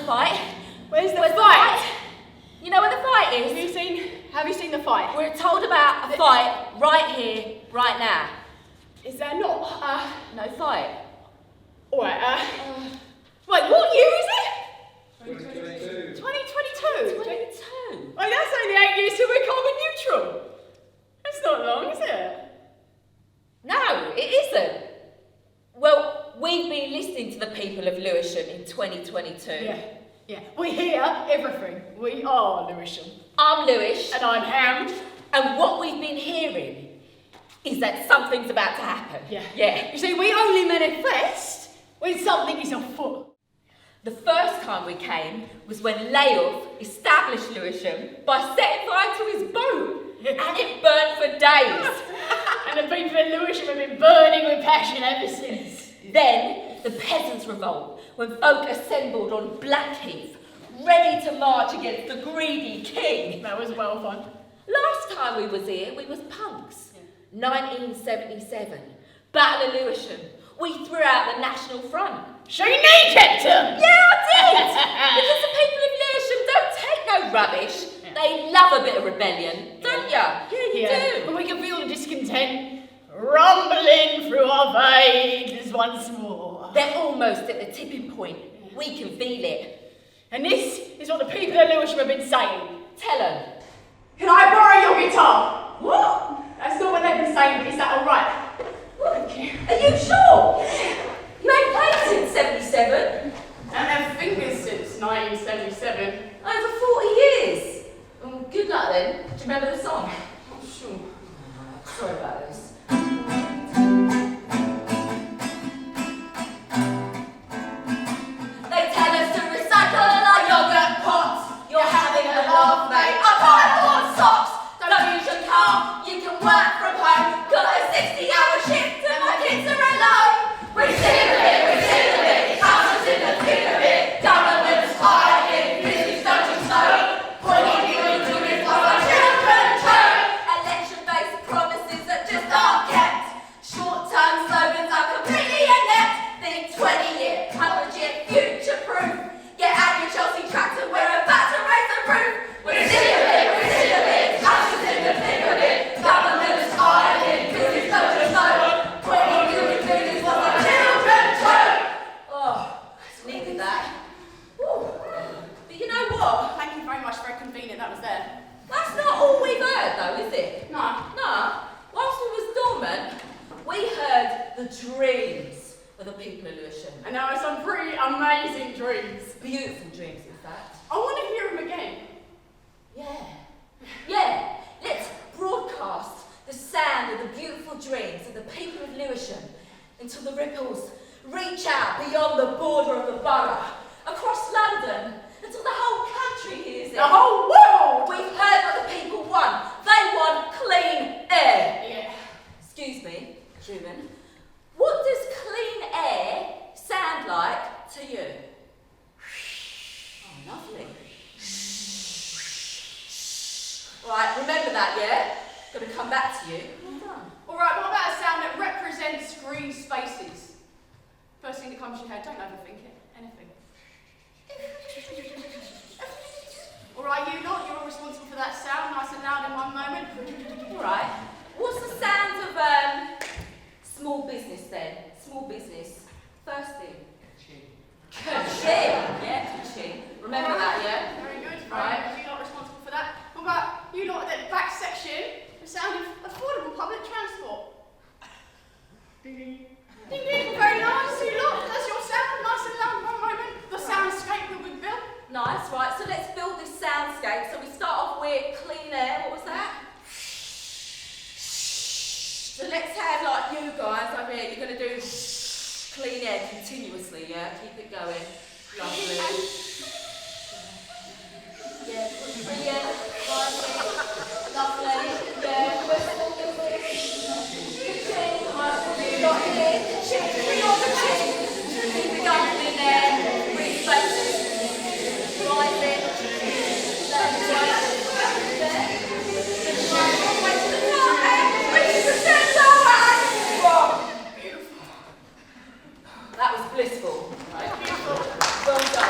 fight. Where's the fight? You know where the fight is? Have you seen the fight? We're told about a fight right here, right now. Is there not? No fight. Alright, wait, what year is it? 2022. 2022? 22. Wait, that's only 8 years till we're carbon neutral. That's not long, is it? No, it isn't. Well, we've been listening to the people of Lewisham in 2022. Yeah. We hear everything. We are Lewisham. I'm Lewis. And I'm Ham. And what we've been hearing is that something's about to happen. Yeah. You see, we only manifest when something is afoot. The first time we came was when Lewis established Lewisham by setting fire to his boat. And it burned for days. And the people in Lewisham have been burning with passion ever since. Then the peasants' revolt, when folk assembled on Blackheath, ready to march against the greedy king. That was well fun. Last time we was here, we was punks. 1977, Battle of Lewisham. We threw out the National Front. She kneecapped him! Yeah, I did! Because the people of Lewisham don't take no rubbish. They love a bit of rebellion, don't ya? Yeah, you do. But we can feel the discontent rumbling through our veins once more. They're almost at the tipping point. We can feel it. And this is what the people of Lewisham have been saying. Tell them. Can I borrow your guitar? What? That's not what they've been saying, but is that alright? Thank you. Are you sure? You ain't played since 77. And their fingers since 1977. Over 40 years. Good luck then. Do you remember the song? Not sure. Sorry about this. They tell us to recycle our yogurt pots. You're having a laugh, mate. I can't afford socks. Don't use your car. You can work from home. Got a 60-hour shift and my kids are alone. We're sick of it. We're sick of it. Houses in the thick of it. Government's hiring. Business don't slow. What are you doing for our children too? Election-based promises that just aren't kept. Short-term slogans are completely inept. Think 20-year, 100-year, future-proof. Get out your Chelsea tractor, we're about to raise the roof. We're sick of it, we're sick of it. Houses in the thick of it. Government's hiring. Business don't slow. What are you doing for our children too? Oh, needed that. Ooh. But you know what? Thank you very much for convening that was there. That's not all we've heard though, is it? No. No. Whilst we was dormant, we heard the dreams of the people of Lewisham. And there were some pretty amazing dreams. Beautiful dreams, in fact. I want to hear them again. Yeah. Let's broadcast the sound of the beautiful dreams of the people of Lewisham until the ripples reach out beyond the border of the borough, across London, until the whole country hears it. The whole world! We've heard what the people want. They want clean air. Yeah. Excuse me, Truman. What does clean air sound like to you? Oh, lovely. Right, remember that, yeah? Got to come back to you. Well done. Alright, what about a sound that represents green spaces? First thing that comes to your head, don't overthink it. Anything. Alright, you lot, you're all responsible for that sound, nice and loud in one moment. Alright. What's the sound of small business then? Small business. First thing. Ka-ching. Yeah, ka-ching. Remember that, yeah? Very good. Right. You lot responsible for that. What about you lot at the back section? The sound of affordable public transport. Ding ding. Ding ding. Very nice. You lot. That's your sound. Nice and loud in one moment. The soundscape that we've built. Nice, right. So let's build this soundscape. So we start off with clean air. What was that? So let's have like you guys over here. You're going to do clean air continuously, yeah? Keep it going. Lovely. Yeah, brilliant. Lovely. Yeah, whistle, ka-ching. Right, got it in. Ka-ching. Bring on the ching. Keep it going in there. Breathe spaces. Rise it. Left, right. There. Right, all the way to the top. And reach the centre. And drop. Beautiful. That was blissful. Right? Beautiful. Well done.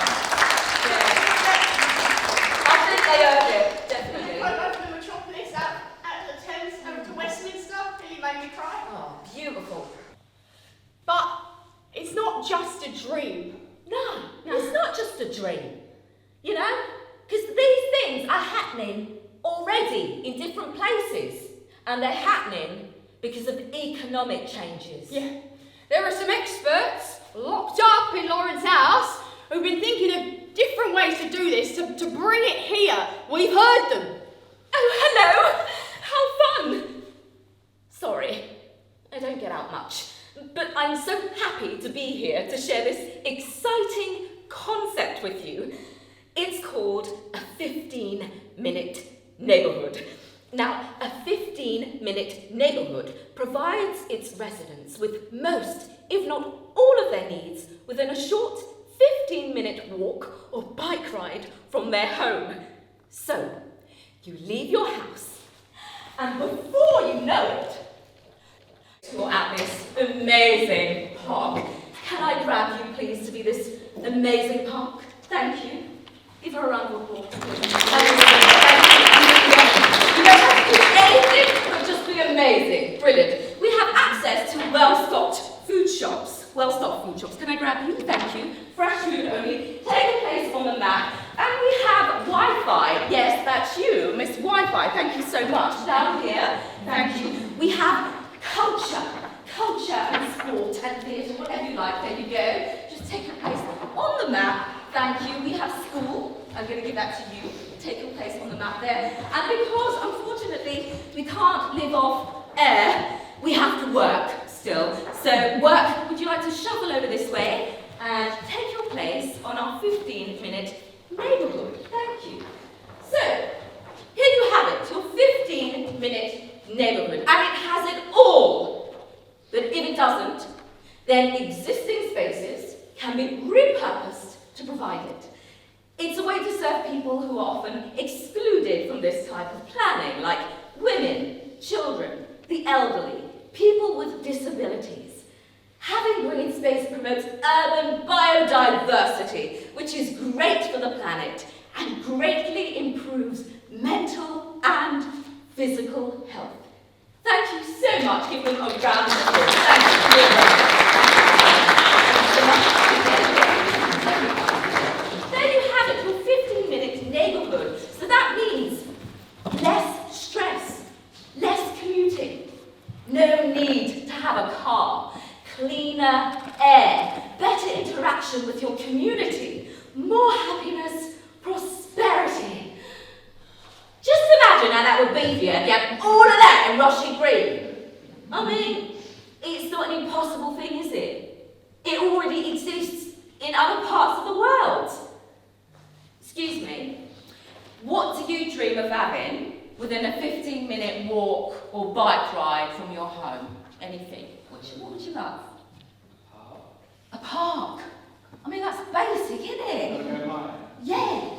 You know? Because these things are happening already in different places. And they're happening because of economic changes. Yeah. There are some experts locked up in Lawrence House who've been thinking of different ways to do this, to bring it here. We've heard them. Oh, hello! How fun! Sorry, I don't get out much, but I'm so happy to be here to share this exciting concept with you. It's called a 15-minute neighbourhood. Now, a 15-minute neighbourhood provides its residents with most, if not all of their needs within a short 15-minute walk or bike ride from their home. So, you leave your house, and before you know it, you're at this amazing park. Can I grab you, please, to be this amazing park? Thank you. Give her a round of applause. You don't have to do anything, but just be amazing. Brilliant. We have access to well-stocked food shops. Well-stocked food shops. Can I grab you? Thank you. Fresh food only. Take a place on the map. And we have Wi-Fi. Yes, that's you, Miss Wi-Fi. Thank you so much. Down here. Thank you. We have culture and sport and theatre, whatever you like. There you go. Just take a place on the map. Thank you. We have school. I'm going to give that to you. Take your place on the map there. And because, unfortunately, we can't live off air, we have to work still. So work, would you like to shuffle over this way and take your place on our 15-minute neighbourhood? Thank you. So, here you have it, your 15-minute neighbourhood. And it has it all. But if it doesn't, then existing spaces can be repurposed to provide it. It's a way to serve people who are often excluded from this type of planning, like women, children, the elderly, people with disabilities. Having green space promotes urban biodiversity, which is great for the planet and greatly improves mental and physical health. Thank you so much. Give them a round of applause. Thank you. There you have it, your 15-minute neighbourhood. So that means less stress, less commuting, no need to have a car, cleaner air, better interaction with your community, more happiness, prosperity. Just imagine how that would be for you if you had all of that in Rushy Green. I mean, it's not an impossible thing, is it? It already exists in other parts of the world. Excuse me, what do you dream of having within a 15-minute walk or bike ride from your home? Anything? What would you love? A park. I mean, that's basic, isn't it? Yeah.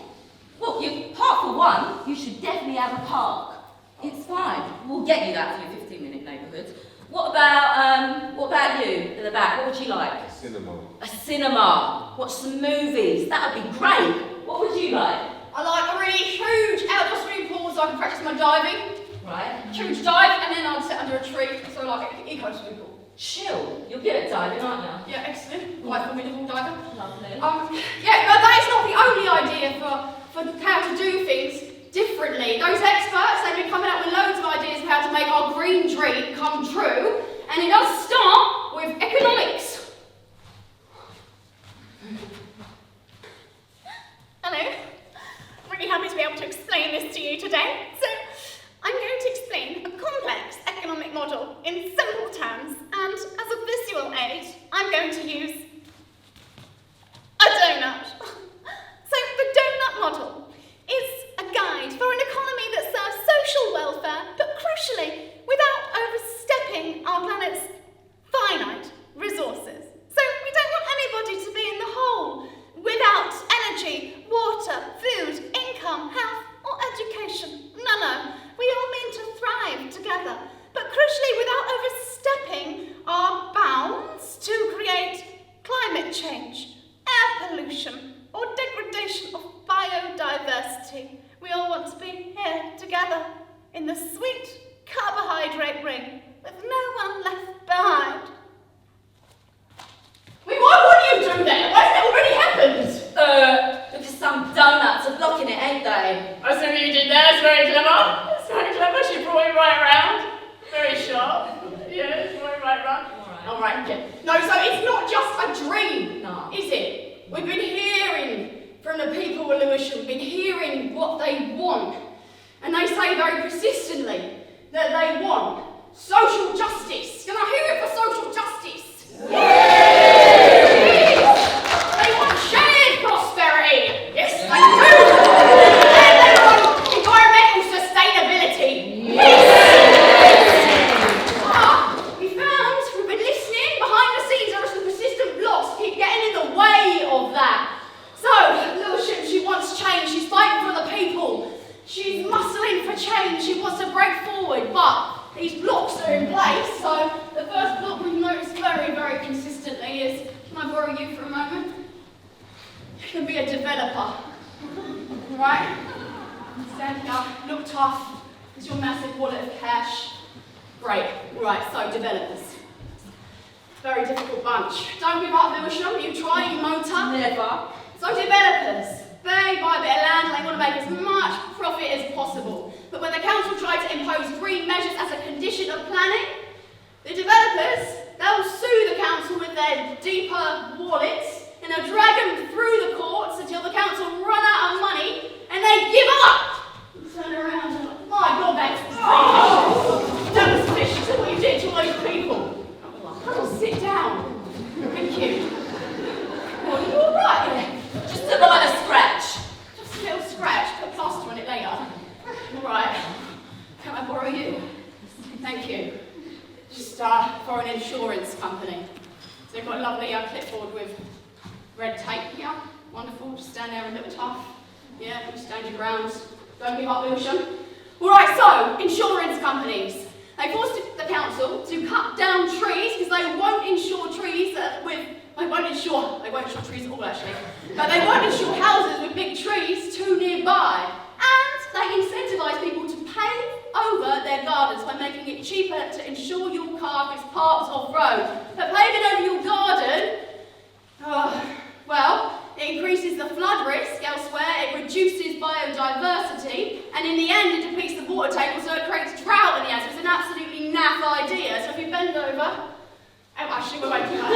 Well, you park for one, you should definitely have a park. It's fine. We'll get you that for your 15-minute neighbourhood. What about you in the back? What would you like? A cinema. A cinema. Watch some movies. That would be great. What would you like? I like a really huge outdoor swimming pool so I can practice my diving. Right. Huge dive, and then I'd sit under a tree, so like an eco swimming pool. Chill. You're good at diving, aren't you? Yeah, excellent. Quite formidable diver. Lovely. Yeah, but that is not the only idea for how to do things differently. Those experts, they've been coming up with loads of ideas of how to make our green dream come true, and it does start with economics. Hello. I'm really happy to be able to explain this to you today. So, I'm going to explain a complex economic model in simple terms, and as a visual aid, I'm going to use a donut. So, the donut model is a guide for an economy that serves social welfare, but crucially, without overstepping our planet's finite resources. So, we don't want anybody to be in the hole without energy, water, food, income, health, or education. No. We all mean to thrive together, but crucially without overstepping our bounds to create climate change, air pollution, or degradation of biodiversity. We all want to be here together in the sweet carbohydrate ring with no one left behind. Wait, why would you do that? Why has that already happened? Because some donut say. I see what you did there. It's very clever. It's very clever. She brought it right round. Very sharp. Yeah, she brought it right round. All right, okay. No, so it's not just a dream, is it? We've been hearing from the people of Lewisham, been hearing what they want. And they say very persistently that they want social justice. Can I hear it for social justice? Yes! They want shared prosperity. Yes, they do. And they want environmental sustainability. Yes! We found, we've been listening, behind the scenes there are some persistent blocks keep getting in the way of that. So, Lewisham, she wants change. She's fighting for the people. She's muscling for change. She wants to break forward, but these blocks are in place. So the first block we've noticed very, very consistently is, can I borrow you for a moment? You can be a developer, right? Stand here, look tough. There's your massive wallet of cash. Great, right, so developers. Very difficult bunch. Don't give up, Lewisham. You try, you motor. Never. So developers. They buy a bit of land and they want to make as much profit as possible. But when the council tried to impose green measures as a condition of planning, the developers, they'll sue the council with their deeper wallets and they'll drag them through the courts until the council run out of money and they give up. You turn around and like, my God, that's that was vicious at what you did to those people. Come on, sit down. Thank you. Are you all right? Just a minor scratch. Just a little scratch, put plaster on it later. All right, can I borrow you? Thank you. Just for an insurance company. So they've got a lovely clipboard with red tape here. Wonderful, just stand there and look tough. Yeah, you stand your ground. Don't give up, Lewisham. All right, so, insurance companies. They forced the council to cut down trees because they won't insure trees they won't insure trees at all actually, but they won't insure houses with big trees too nearby. And they incentivise people to pave over their gardens by making it cheaper to insure your car if it's parked off-road. But paving over your garden, well, it increases the flood risk elsewhere, it reduces biodiversity, and in the end it depletes the water table so it creates drought in the air. So it's an absolutely naff idea. So if you bend over, actually, we won't do that.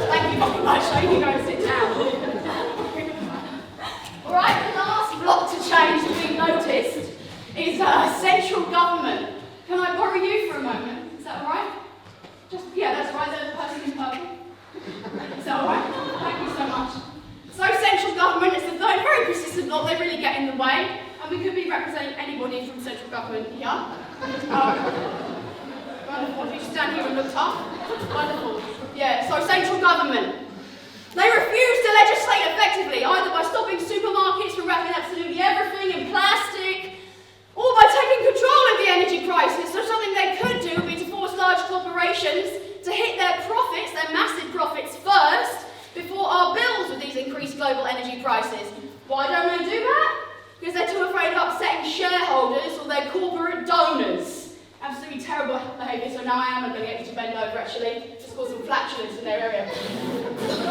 Thank you very much. So you can go and sit down. Alright, the last block to change that we've noticed is central government. Can I borrow you for a moment? Is that alright? Yeah, that's right, there's a person in purple. Is that alright? Thank you so much. So central government is a very persistent block, they really get in the way. And we could be representing anybody from central government here. Wonderful, if you stand here and look tough. Wonderful. Yeah, so central government. They refuse to legislate effectively, either by stopping supermarkets from wrapping absolutely everything in plastic, or by taking control of the energy crisis. So something they could do would be to force large corporations to hit their profits, their massive profits first, before our bills with these increased global energy prices. Why don't they do that? Because they're too afraid of upsetting shareholders or their corporate donors. Absolutely terrible behaviour, so now I am going to get you to bend over actually. Just cause some flatulence in their area.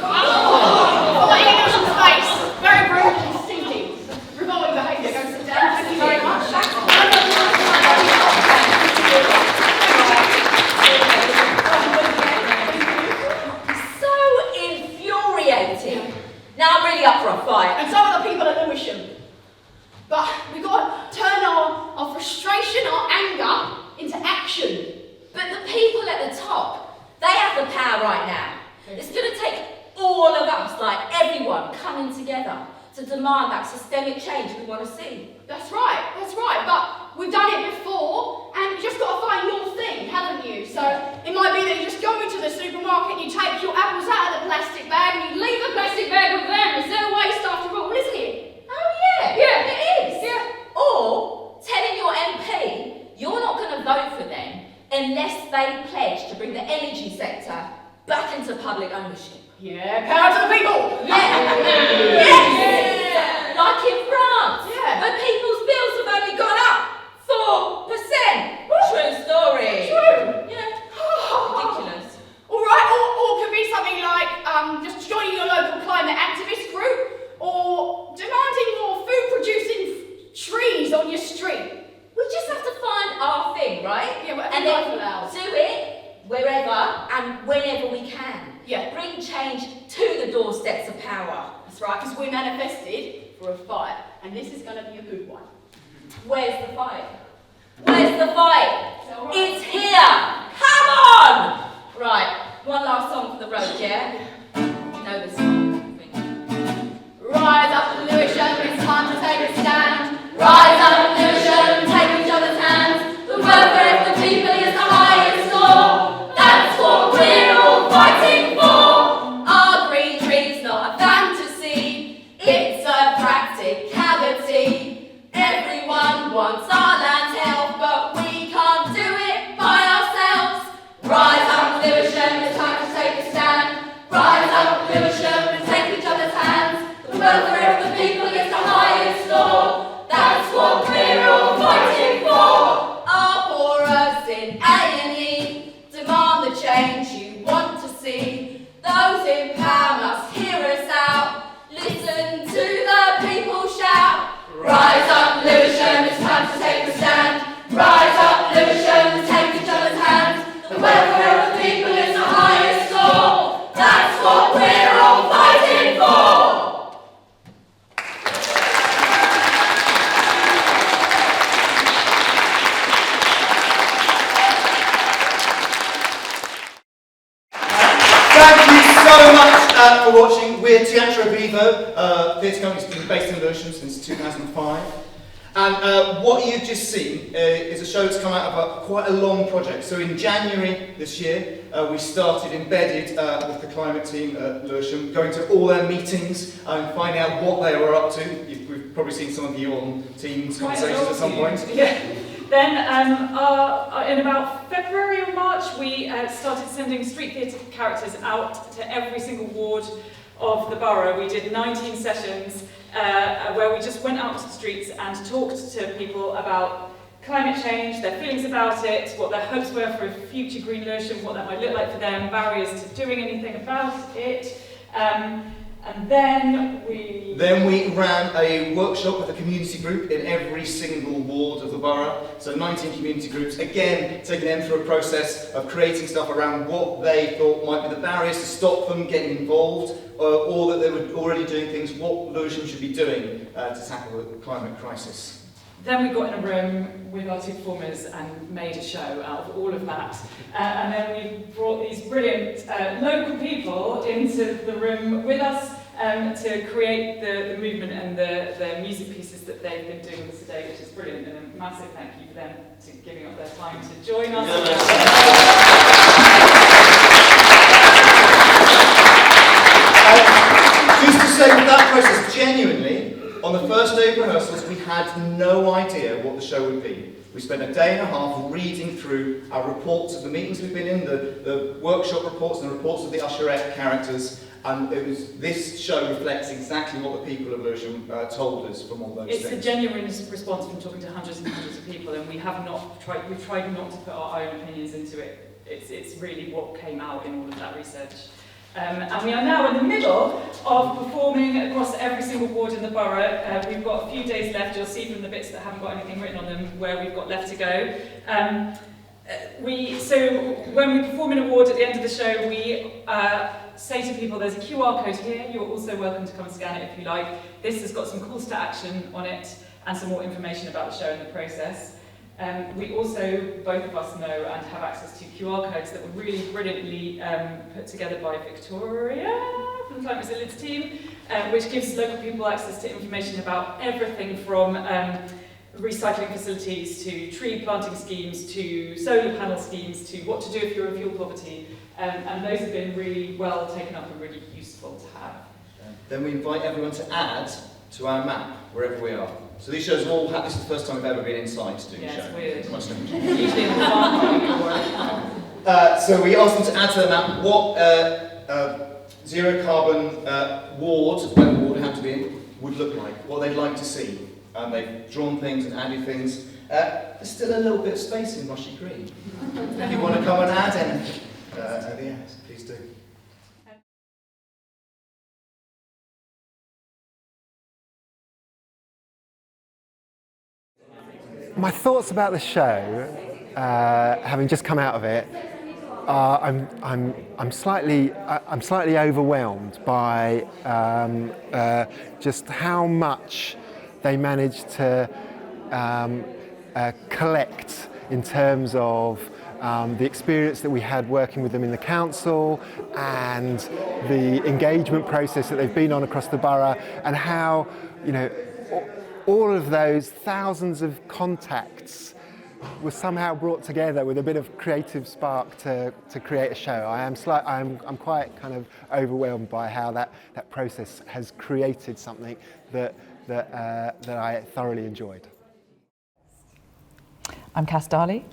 Oh, my English in space. Very rude and stinky. Revolving behaviour. Go sit down. Thank you very much. So infuriating. Now I'm really up for a fight. And so are the people at Lewisham. But we've got to turn our frustration, our anger, into action. But the people at the top, they have the power right now. It's going to take all of us, like everyone, coming together to demand that systemic change we want to see. That's right. But we've done it before, and you just got to find your thing, haven't you? So it might be that you just go into the supermarket and you take your apples out of the plastic bag and you leave the plastic bag with them. It's their waste after all, isn't it? Oh yeah, it is. Yeah. Or telling your MP you're not going to vote for them unless they pledge to bring the energy sector back into public ownership. Yeah, power to the people! Yes! Like in France, where people's bills have only gone up 4%. True story. True. Yeah. Ridiculous. Alright, or it could be something like just joining your local climate activist group change to the doorsteps of power. That's right, because we manifested for a fight, and this is going to be a good one. Where's the fight? Where's the fight? It's here! Come on! Right, one last song for the road, yeah? You know this one, I think. Rise up, Lewisham, it's time to take a stand. Rise up, Lewisham, take each other's hands. The welfare of the people is the highest law. That's what we're all fighting for. Our green tree's not a fantasy, it's a practicality. Everyone wants our land's health, but we can't do it by ourselves. Rise up, Lewisham, it's time to take a stand. Rise up, Lewisham, and take each other's hands. The welfare of the people is the highest law. That's what we're all fighting for. Our poorers in A&E demand the change you want to see. Those in power must hear us out. Listen to the people shout. Rise up, Lewisham, it's time to take a stand. Rise up, Lewisham, and take each other's hands. The welfare of the people is the highest law. That's what we're all fighting for. Thank you so much for watching. We're Teatro, Vivo, theatre company based in Lewisham since 2005. And what you've just seen is a show that's come out of quite a long project. So in January this year, we started embedded with the climate team at Lewisham, going to all their meetings and finding out what they were up to. We've probably seen some of you on Teams conversations at some point. Yeah. Then in about February or March, we started sending street theatre characters out to every single ward of the borough. We did 19 sessions where we just went out to the streets and talked to people about climate change, their feelings about it, what their hopes were for a future green Lewisham, what that might look like for them, barriers to doing anything about it. And then we ran a workshop with a community group in every single ward of the borough. So 19 community groups, again, taking them through a process of creating stuff around what they thought might be the barriers to stop them getting involved, or that they were already doing things, what Lewisham should be doing to tackle the climate crisis. Then we got in a room with our two performers and made a show out of all of that. And then we brought these brilliant local people into the room with us to create the movement and the music pieces that they've been doing with us today, which is brilliant. And a massive thank you for them to giving up their time to join us. Just to say with that process, genuinely, on the first day of rehearsals, we had no idea what the show would be. We spent a day and a half reading through our reports of the meetings we've been in, the workshop reports and the reports of the Usherette characters, and this show reflects exactly what the people of Lewisham told us from all those things. It's a genuine response from talking to hundreds and hundreds of people, and we've tried not to put our own opinions into it. It's really what came out in all of that research. And we are now in the middle of performing across every single ward in the borough. We've got a few days left. You'll see from the bits that haven't got anything written on them where we've got left to go. So when we perform in a ward at the end of the show, we say to people, there's a QR code here. You're also welcome to come and scan it if you like. This has got some calls to action on it and some more information about the show and the process. We also, both of us know and have access to QR codes that were really brilliantly put together by Victoria from the Climate Resilience team, which gives local people access to information about everything from recycling facilities to tree planting schemes to solar panel schemes to what to do if you're in fuel poverty. And those have been really well taken up and really useful to have. Then we invite everyone to add to our map wherever we are. So these shows all have, this is the first time we've ever been inside to do a show. Yeah, it's weird. Much Usually in the farm. So we asked them to add to the map what zero carbon ward, whatever ward it had to be in, would look like, what they'd like to see. They've drawn things and added things. There's still a little bit of space in Rushy Green. If you want to come and add anything, yes, please do. My thoughts about the show, having just come out of it, I'm slightly overwhelmed by just how much they managed to collect in terms of the experience that we had working with them in the council and the engagement process that they've been on across the borough, and how, you know, all of those thousands of contacts were somehow brought together with a bit of creative spark to create a show. I'm quite kind of overwhelmed by how that process has created something that I thoroughly enjoyed. I'm Cass Darley.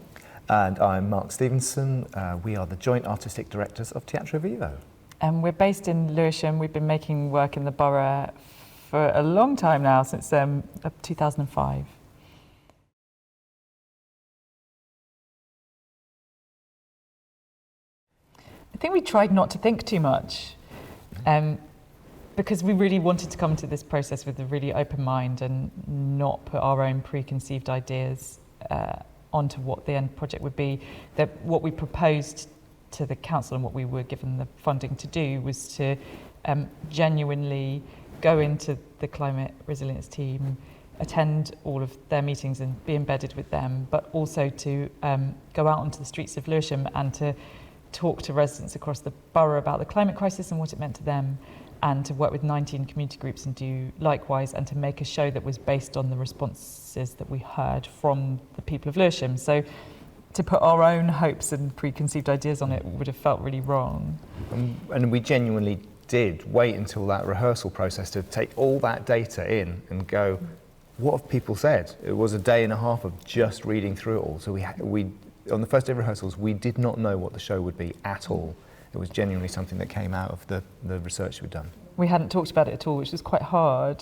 And I'm Mark Stevenson. We are the joint artistic directors of Teatro Vivo. And we're based in Lewisham. We've been making work in the borough for a long time now, since 2005. I think we tried not to think too much, because we really wanted to come to this process with a really open mind and not put our own preconceived ideas onto what the end project would be. That what we proposed to the council and what we were given the funding to do was to genuinely go into the climate resilience team, attend all of their meetings and be embedded with them, but also to go out onto the streets of Lewisham and to talk to residents across the borough about the climate crisis and what it meant to them, and to work with 19 community groups and do likewise, and to make a show that was based on the responses that we heard from the people of Lewisham. So to put our own hopes and preconceived ideas on it would have felt really wrong. And we genuinely did wait until that rehearsal process to take all that data in and go, what have people said? It was a day and a half of just reading through it all. So we on the first day of rehearsals, we did not know what the show would be at all. It was genuinely something that came out of the research we'd done. We hadn't talked about it at all, which was quite hard.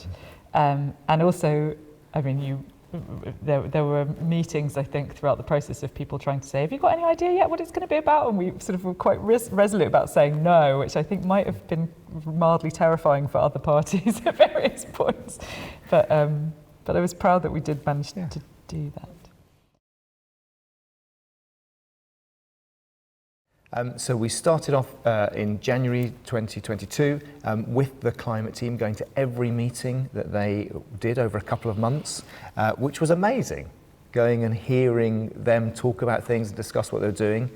And also, I mean, there were meetings, I think, throughout the process of people trying to say, have you got any idea yet what it's going to be about? And we sort of were quite resolute about saying no, which I think might have been mildly terrifying for other parties at various points. But I was proud that we did manage to do that. So we started off in January 2022 with the climate team going to every meeting that they did over a couple of months, which was amazing, going and hearing them talk about things and discuss what they were doing.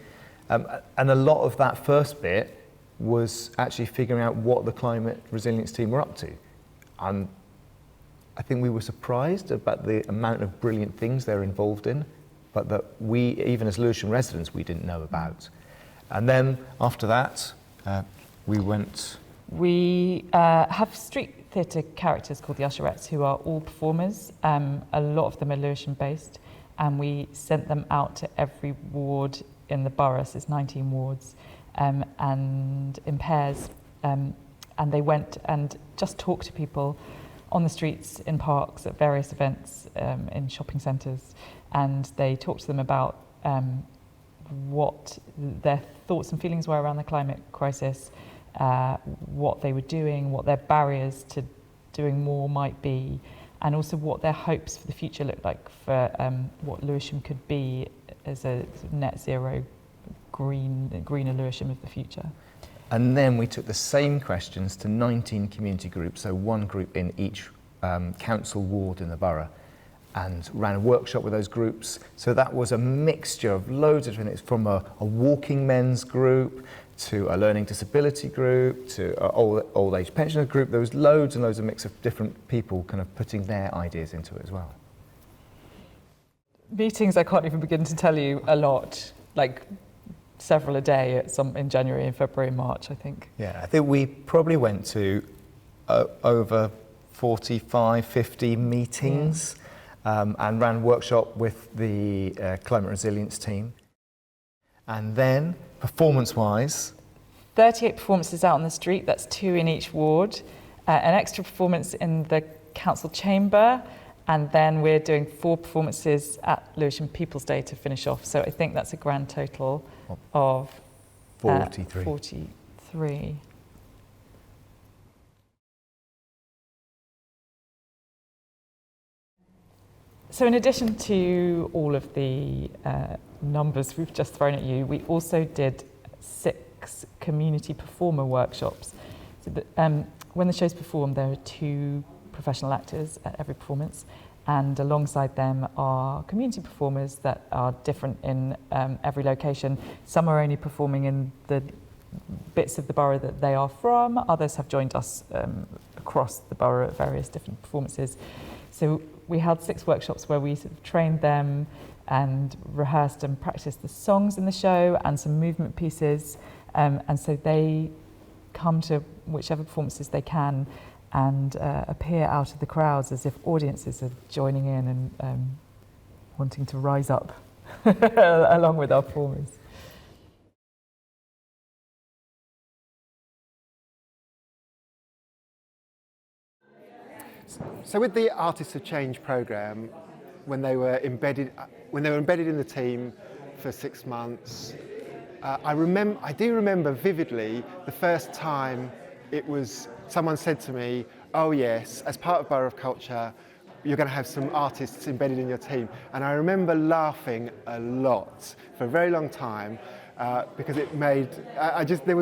And a lot of that first bit was actually figuring out what the climate resilience team were up to. And I think we were surprised about the amount of brilliant things they're involved in, but that we, even as Lewisham residents, we didn't know about. And then after that, we went... We have street theatre characters called the Usherettes, who are all performers. A lot of them are Lewisham based, and we sent them out to every ward in the borough, so it's 19 wards, and in pairs. And they went and just talked to people on the streets, in parks, at various events, in shopping centres, and they talked to them about what their thoughts and feelings were around the climate crisis, what they were doing, what their barriers to doing more might be, and also what their hopes for the future looked like for what Lewisham could be as a net zero greener Lewisham of the future. And then we took the same questions to 19 community groups, so one group in each council ward in the borough, and ran a workshop with those groups. So that was a mixture of loads of different things, from a walking men's group to a learning disability group to an old age pensioner group. There was loads and loads of mix of different people kind of putting their ideas into it as well. Meetings, I can't even begin to tell you, a lot, like several a day at some in January and February and March, I think. Yeah, I think we probably went to over 45, 50 meetings. And ran a workshop with the climate resilience team. And then, performance-wise... 38 performances out on the street, that's 2 in each ward, an extra performance in the council chamber, and then we're doing 4 performances at Lewisham People's Day to finish off. So I think that's a grand total of 43. So in addition to all of the numbers we've just thrown at you, we also did 6 community performer workshops. So when the show's performed, there are 2 professional actors at every performance, and alongside them are community performers that are different in every location. Some are only performing in the bits of the borough that they are from, others have joined us across the borough at various different performances. So we held 6 workshops where we sort of trained them and rehearsed and practiced the songs in the show and some movement pieces, and so they come to whichever performances they can and appear out of the crowds as if audiences are joining in and wanting to rise up along with our performers. So with the Artists of Change programme, when they were embedded in the team for 6 months, I do remember vividly the first time someone said to me, "Oh yes, as part of Borough of Culture, you're going to have some artists embedded in your team." And I remember laughing a lot for a very long time because it made it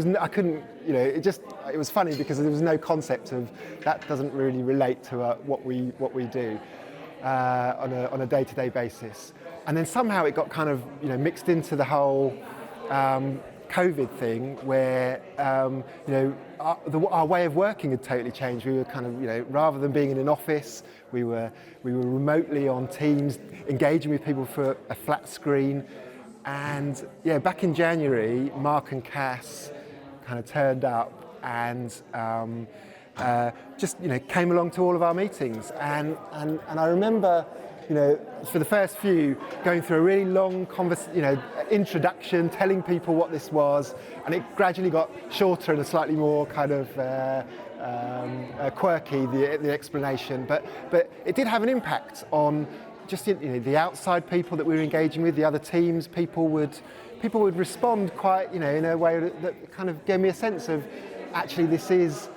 was funny because there was no concept of that doesn't really relate to what we do on a day-to-day basis. And then somehow it got kind of mixed into the whole COVID thing, where our way of working had totally changed. We were kind of rather than being in an office, we were remotely on Teams, engaging with people for a flat screen. And back in January, Mark and Cass kind of turned up and just came along to all of our meetings. And I remember for the first few, going through a really long introduction, telling people what this was, and it gradually got shorter and a slightly more kind of quirky, the explanation. But it did have an impact on just the outside people that we were engaging with, the other teams. People would respond quite in a way that kind of gave me a sense of actually this is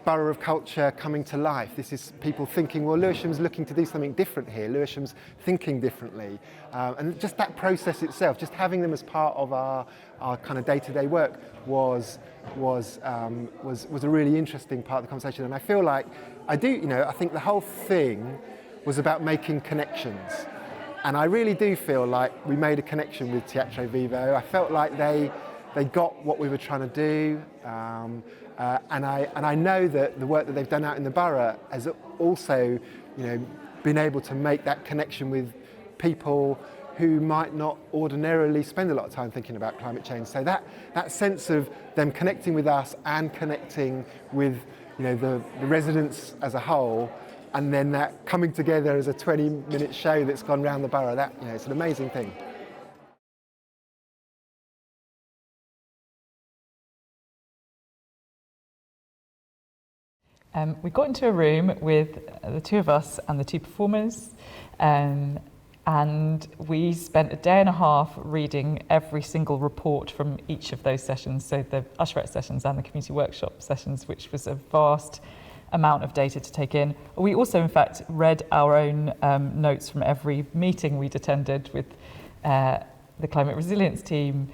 Borough of Culture coming to life. This is people thinking, well, Lewisham's looking to do something different here. Lewisham's thinking differently. And just that process itself, just having them as part of our kind of day-to-day work was a really interesting part of the conversation. And I feel like I think the whole thing was about making connections. And I really do feel like we made a connection with Teatro Vivo. I felt like they got what we were trying to do. And I know that the work that they've done out in the borough has also, been able to make that connection with people who might not ordinarily spend a lot of time thinking about climate change. So that sense of them connecting with us and connecting with, the residents as a whole, and then that coming together as a 20-minute show that's gone round the borough, that it's an amazing thing. We got into a room with the 2 of us and the 2 performers, and we spent a day and a half reading every single report from each of those sessions, so the Usherettes sessions and the community workshop sessions, which was a vast amount of data to take in. We also, in fact, read our own notes from every meeting we'd attended with the climate resilience team,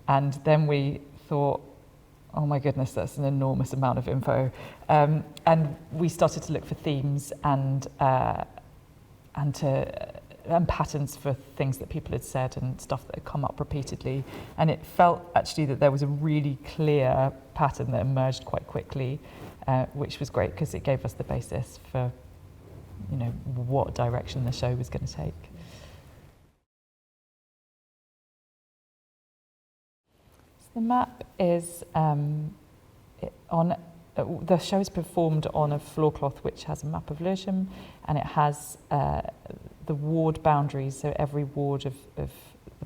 and then we thought, oh my goodness, that's an enormous amount of info. And we started to look for themes and patterns for things that people had said and stuff that had come up repeatedly. And it felt actually that there was a really clear pattern that emerged quite quickly, which was great because it gave us the basis for, what direction the show was going to take. The map is the show is performed on a floor cloth which has a map of Lewisham, and it has the ward boundaries, so every ward of the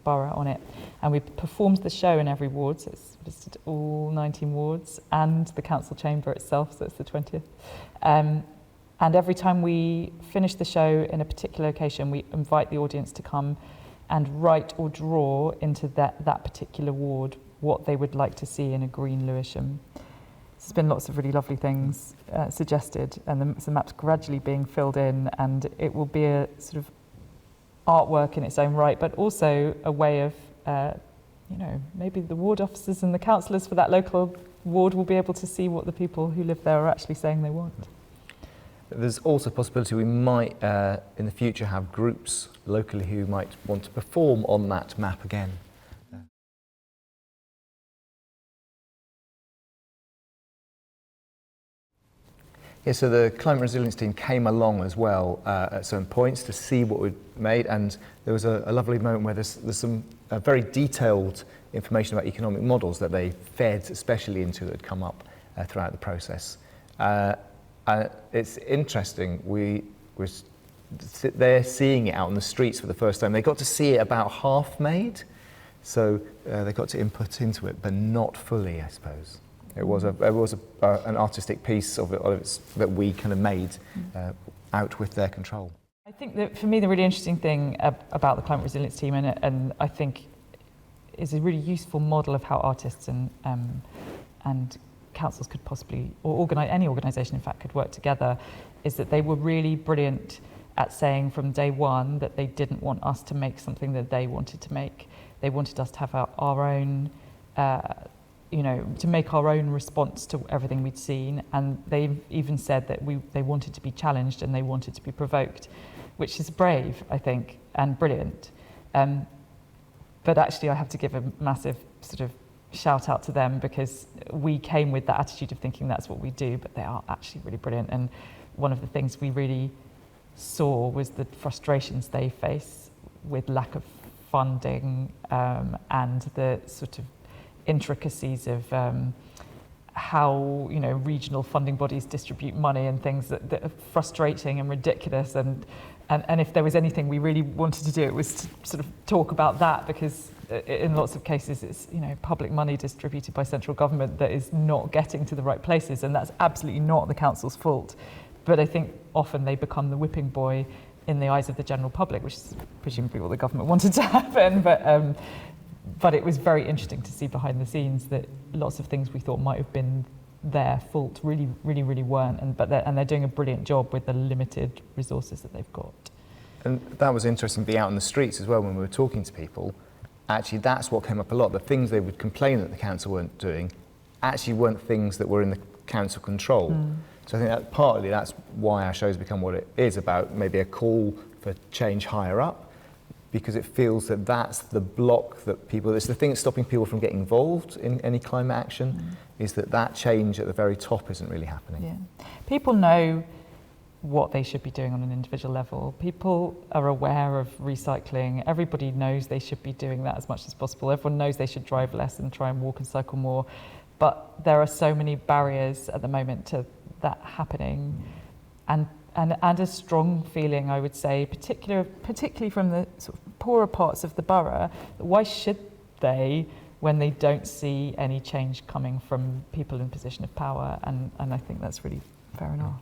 borough on it. And we performed the show in every ward, so it's listed all 19 wards, and the council chamber itself, so it's the 20th. And every time we finish the show in a particular location, we invite the audience to come and write or draw into that particular ward what they would like to see in a green Lewisham. There's been lots of really lovely things suggested, and the map's gradually being filled in, and it will be a sort of artwork in its own right, but also a way of you know, maybe the ward officers and the councillors for that local ward will be able to see what the people who live there are actually saying they want. There's also a possibility we might, in the future, have groups locally who might want to perform on that map again. Yeah, so the climate resilience team came along as well at some points to see what we'd made, and there was a lovely moment where there's some very detailed information about economic models that they fed especially into that had come up throughout the process. It's interesting, they're seeing it out on the streets for the first time. They got to see it about half made, so they got to input into it, but not fully, I suppose. It was an artistic piece of it that we kind of made out with their control. I think that for me the really interesting thing about the climate resilience team, and I think is a really useful model of how artists and councils could possibly, or any organisation in fact, could work together, is that they were really brilliant at saying from day one that they didn't want us to make something that they wanted to make. They wanted us to have our own to make our own response to everything we'd seen, and they even said that they wanted to be challenged and they wanted to be provoked, which is brave, I think, and brilliant. But actually I have to give a massive sort of shout out to them, because we came with that attitude of thinking that's what we do, but they are actually really brilliant. And one of the things we really saw was the frustrations they face with lack of funding and the sort of intricacies of how regional funding bodies distribute money and things that are frustrating and ridiculous, and if there was anything we really wanted to do, it was to sort of talk about that, because in lots of cases it's public money distributed by central government that is not getting to the right places, and that's absolutely not the council's fault. But I think often they become the whipping boy in the eyes of the general public, which is presumably what the government wanted to happen. But it was very interesting to see behind the scenes that lots of things we thought might have been their fault really weren't, and they're doing a brilliant job with the limited resources that they've got. And that was interesting to be out in the streets as well when we were talking to people. Actually, that's what came up a lot. The things they would complain that the council weren't doing actually weren't things that were in the council control. So I think that partly that's why our show's become what it is, about maybe a call for change higher up, because it feels that that's the block that it's the thing that's stopping people from getting involved in any climate action, is that change at the very top isn't really happening. Yeah. People know what they should be doing on an individual level. People are aware of recycling. Everybody knows they should be doing that as much as possible. Everyone knows they should drive less and try and walk and cycle more. But there are so many barriers at the moment to that happening, and a strong feeling, I would say, particularly from the sort of poorer parts of the borough, that why should they, when they don't see any change coming from people in position of power? And I think that's really fair enough.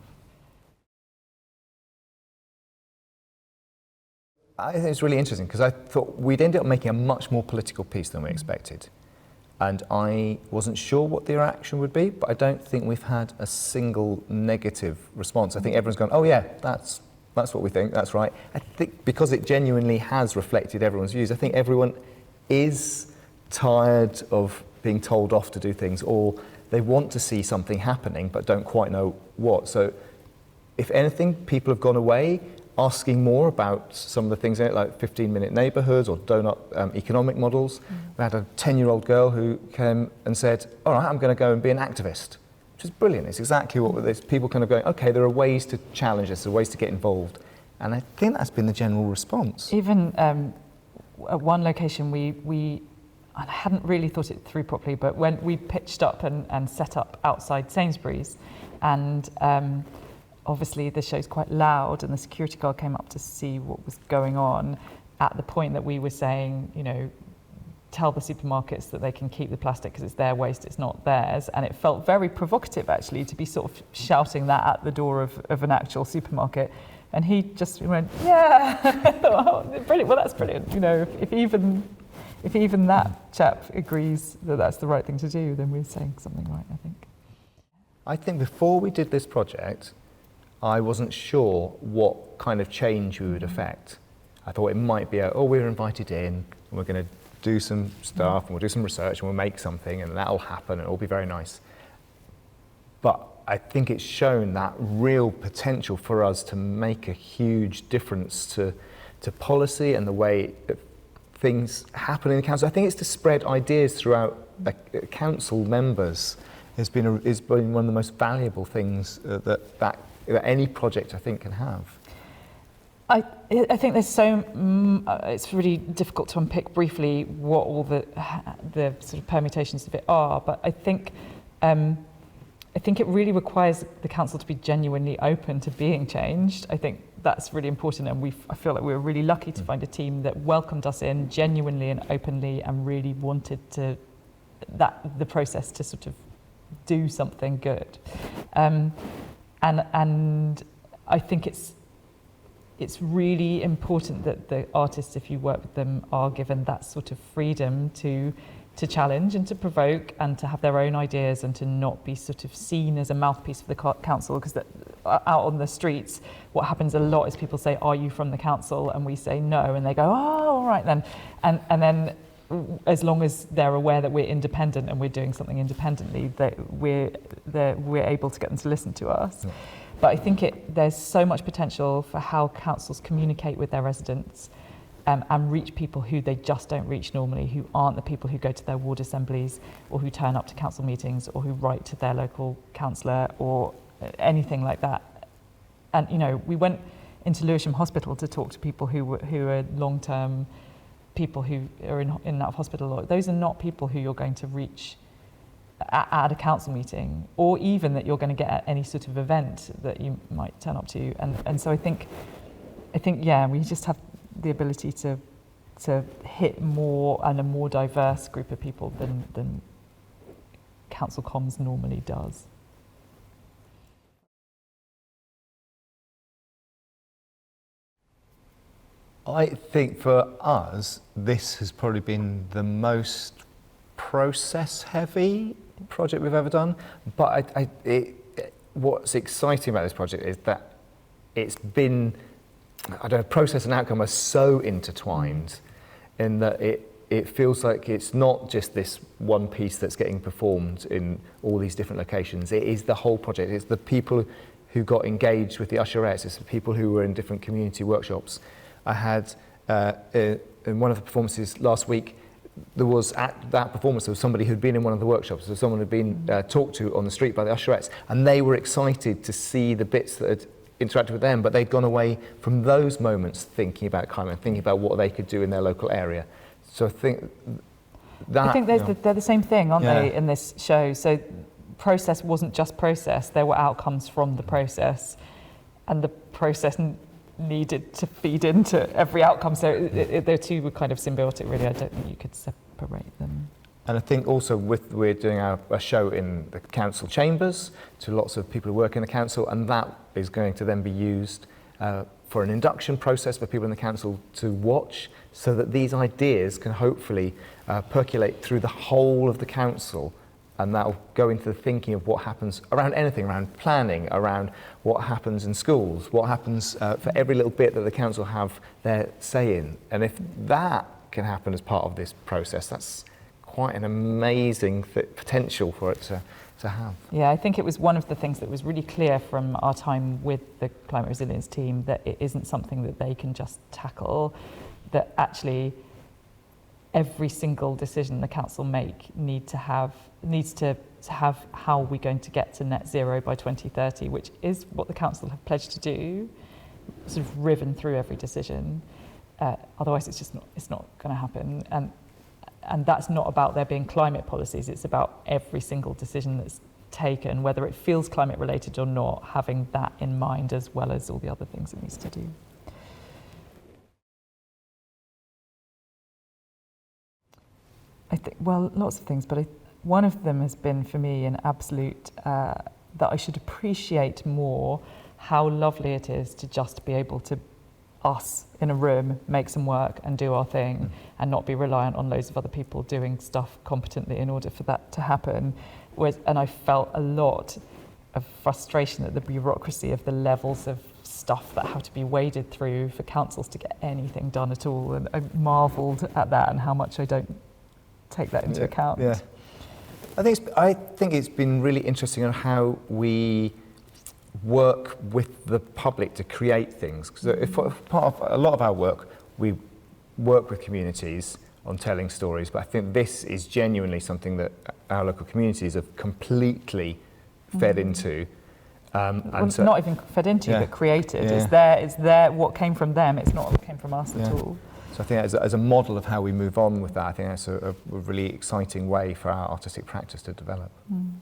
I think it's really interesting, because I thought we'd end up making a much more political piece than we expected. And I wasn't sure what the reaction would be, but I don't think we've had a single negative response. I think everyone's gone, oh yeah, that's what we think, that's right. I think because it genuinely has reflected everyone's views, I think everyone is tired of being told off to do things, or they want to see something happening but don't quite know what. So if anything, people have gone away asking more about some of the things in it, like 15-minute neighbourhoods or donut economic models. We had a 10-year-old girl who came and said, all right, I'm going to go and be an activist, which is brilliant. It's exactly what there's people kind of going, okay, there are ways to challenge this, there are ways to get involved. And I think that's been the general response. Even at one location, I hadn't really thought it through properly, but when we pitched up and set up outside Sainsbury's, and obviously the show's quite loud, and the security guard came up to see what was going on at the point that we were saying, tell the supermarkets that they can keep the plastic because it's their waste, it's not theirs. And it felt very provocative, actually, to be sort of shouting that at the door of an actual supermarket. And he just went, yeah. I thought, oh, brilliant. Well, that's brilliant. If even that chap agrees that that's the right thing to do, then we're saying something right, I think. I think before we did this project, I wasn't sure what kind of change we would affect. I thought it might be we're invited in and we're going to do some stuff and we'll do some research and we'll make something and that'll happen and it'll be very nice. But I think it's shown that real potential for us to make a huge difference to policy and the way that things happen in the council. I think it's to spread ideas throughout council members has been one of the most valuable things that any project I think can have. I think there's it's really difficult to unpick briefly what all the sort of permutations of it are, but I think it really requires the council to be genuinely open to being changed. I think that's really important, and I feel like we were really lucky to find a team that welcomed us in genuinely and openly and really wanted the process to sort of do something good. And I think it's really important that the artists, if you work with them, are given that sort of freedom to challenge and to provoke and to have their own ideas and to not be sort of seen as a mouthpiece for the council, because out on the streets what happens a lot is people say, are you from the council? And we say no, and they go, oh, all right then. And then as long as they're aware that we're independent and we're doing something independently, that we're able to get them to listen to us. Yeah. But I think there's so much potential for how councils communicate with their residents and reach people who they just don't reach normally, who aren't the people who go to their ward assemblies or who turn up to council meetings or who write to their local councillor or anything like that. And, you know, we went into Lewisham Hospital to talk to people who are long-term people who are in and out of hospital. Those are not people who you're going to reach at a council meeting, or even that you're going to get at any sort of event that you might turn up to. And so I think yeah, we just have the ability to hit more and a more diverse group of people than council comms normally does. I think for us, this has probably been the most process-heavy project we've ever done. But what's exciting about this project is that it's been, process and outcome are so intertwined in that it feels like it's not just this one piece that's getting performed in all these different locations. It is the whole project. It's the people who got engaged with the Usherettes. It's the people who were in different community workshops. I had, in one of the performances last week, at that performance, there was somebody who'd been in one of the workshops, so someone had been talked to on the street by the Usherettes, and they were excited to see the bits that had interacted with them, but they'd gone away from those moments thinking about climate, thinking about what they could do in their local area. So I think they're the same thing, aren't they, in this show? So process wasn't just process, there were outcomes from the process, and the process needed to feed into every outcome. So the two were kind of symbiotic, really. I don't think you could separate them. And I think also we're doing a show in the council chambers to lots of people who work in the council, and that is going to then be used for an induction process for people in the council to watch, so that these ideas can hopefully percolate through the whole of the council, and that'll go into the thinking of what happens around anything, around planning, around what happens in schools, what happens for every little bit that the council have their say in. And if that can happen as part of this process, that's quite an amazing potential for it to have. Yeah, I think it was one of the things that was really clear from our time with the climate resilience team, that it isn't something that they can just tackle, that actually every single decision the council needs to have how we're going to get to net zero by 2030, which is what the council have pledged to do, sort of riven through every decision. Otherwise, it's not going to happen. And that's not about there being climate policies. It's about every single decision that's taken, whether it feels climate related or not, having that in mind as well as all the other things it needs to do. I think, well, lots of things, but one of them has been for me an absolute, that I should appreciate more how lovely it is to just be able to, us in a room, make some work and do our thing and not be reliant on loads of other people doing stuff competently in order for that to happen. And I felt a lot of frustration at the bureaucracy of the levels of stuff that have to be waded through for councils to get anything done at all. And I marvelled at that and how much I don't take that into account. Yeah. I think it's been really interesting on how we work with the public to create things. Because if part of a lot of our work, we work with communities on telling stories, but I think this is genuinely something that our local communities have completely fed into. Well, so, not even fed into, but created. It's there, what came from them, it's not what came from us at all. So I think as a model of how we move on with that, I think that's a really exciting way for our artistic practice to develop. Mm.